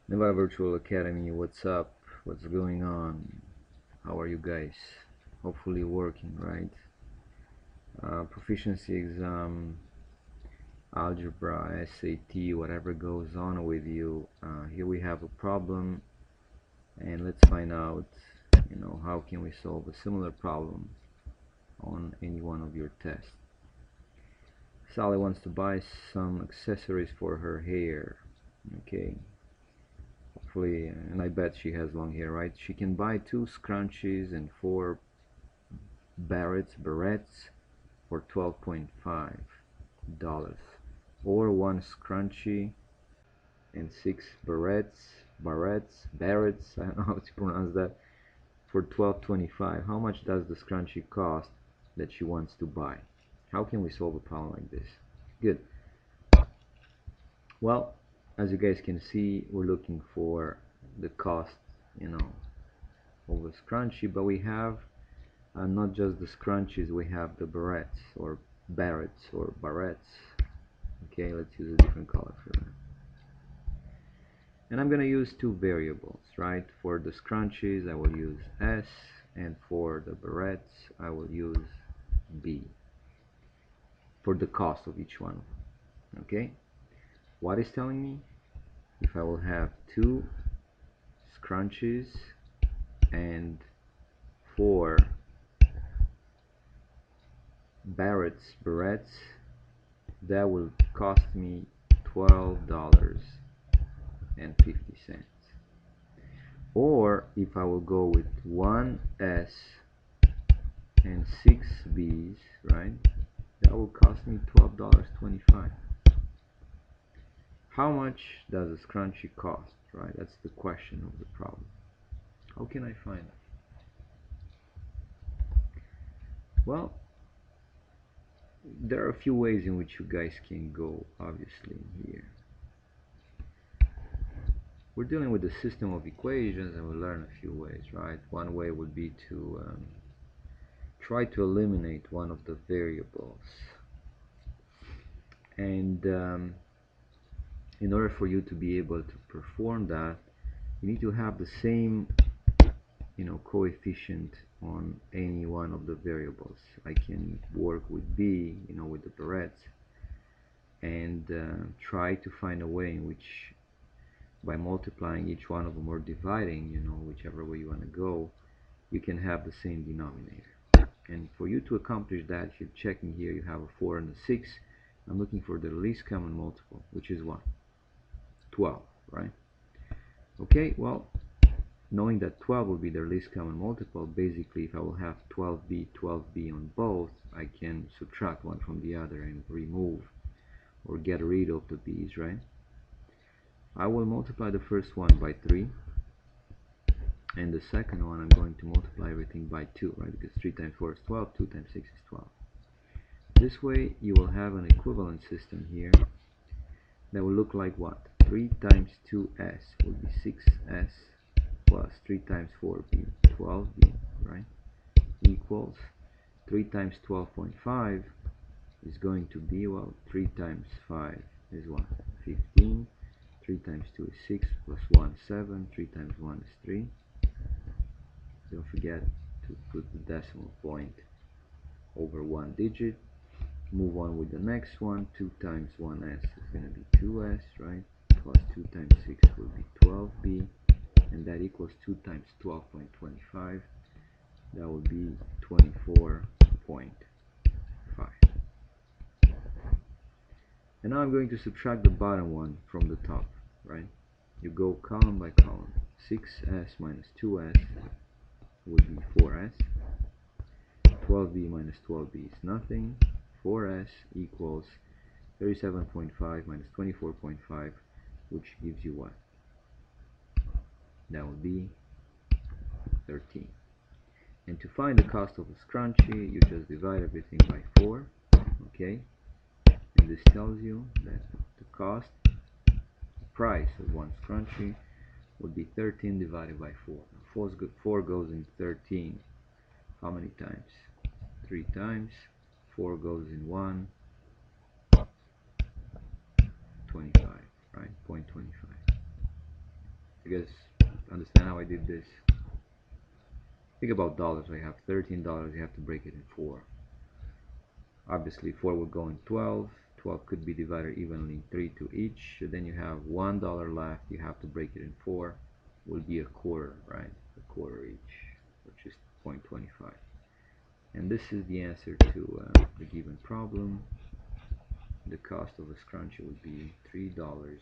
Noile Virtual Academy, what's up? What's going on? How are you guys? Hopefully working, right? Proficiency exam, algebra, SAT, whatever goes on with you. Here we have a problem, and let's find out, how can we solve a similar problem on any one of your tests. Sally wants to buy some accessories for her hair. Okay. Hopefully, and I bet she has long hair, right? She can buy 2 scrunchies and 4 barrettes for $12.5, or 1 scrunchie and 6 barrettes, I don't know how to pronounce that, for $12.25. How much does the scrunchie cost that she wants to buy? How can we solve a problem like this? Good. Well, as you guys can see, we're looking for the cost, of a scrunchie, but we have not just the scrunchies, we have the barrettes. Okay, let's use a different color for that. And I'm going to use 2 variables, right? For the scrunchies I will use S, and for the barrettes I will use B for the cost of each one. Okay, what is telling me? If I will have 2 scrunchies and 4 barrettes, that will cost me $12.50. Or if I will go with 1 S and 6 B's, right, that will cost me $12.25. How much does a scrunchie cost, right? That's the question of the problem. How can I find it? Well, there are a few ways in which you guys can go, obviously, here. We're dealing with a system of equations, and we'll learn a few ways, right? One way would be to try to eliminate one of the variables, and in order for you to be able to perform that, you need to have the same coefficient on any one of the variables. I can work with B, with the barrettes, and try to find a way in which, by multiplying each one of them or dividing, whichever way you want to go, you can have the same denominator. And for you to accomplish that, if you're checking here, you have a 4 and a 6. I'm looking for the least common multiple, which is what? 12, right? Okay, well, knowing that 12 will be their least common multiple, basically if I will have 12b on both, I can subtract one from the other and remove or get rid of the b's, right? I will multiply the first one by 3, and the second one I'm going to multiply everything by 2, right? Because 3 times 4 is 12, 2 times 6 is 12. This way you will have an equivalent system here that will look like what? 3 times 2s will be 6s plus 3 times 4b, 12b, right? Equals 3 times 12.5 is going to be, well, 3 times 5 is what? 15. 3 times 2 is 6, plus 1 is 7, 3 times 1 is 3. Don't forget to put the decimal point over one digit. Move on with the next one. 2 times 1s is going to be 2s, right? Plus 2 times 6 will be 12b, and that equals 2 times 12.25. That would be 24.5. And now I'm going to subtract the bottom one from the top, right? You go column by column. 6s minus 2s would be 4s. 12b minus 12b is nothing. 4s equals 37.5 minus 24.5, which gives you what? That would be 13. And to find the cost of a scrunchie, you just divide everything by 4, okay? And this tells you that the cost, the price of one scrunchie would be 13 divided by 4. Now 4 goes in 13 how many times? 3 times. 4 goes in 1, 25, right? 0.25. guys understand how I did this? Think about dollars. I have $13. You have to break it in 4. Obviously 4 will go in 12. 12 could be divided evenly in 3 to each. So then you have $1 left. You have to break it in 4. Will be a quarter, right? A quarter each, which is 0.25. And this is the answer to the given problem. The cost of a scrunchie would be $3.25.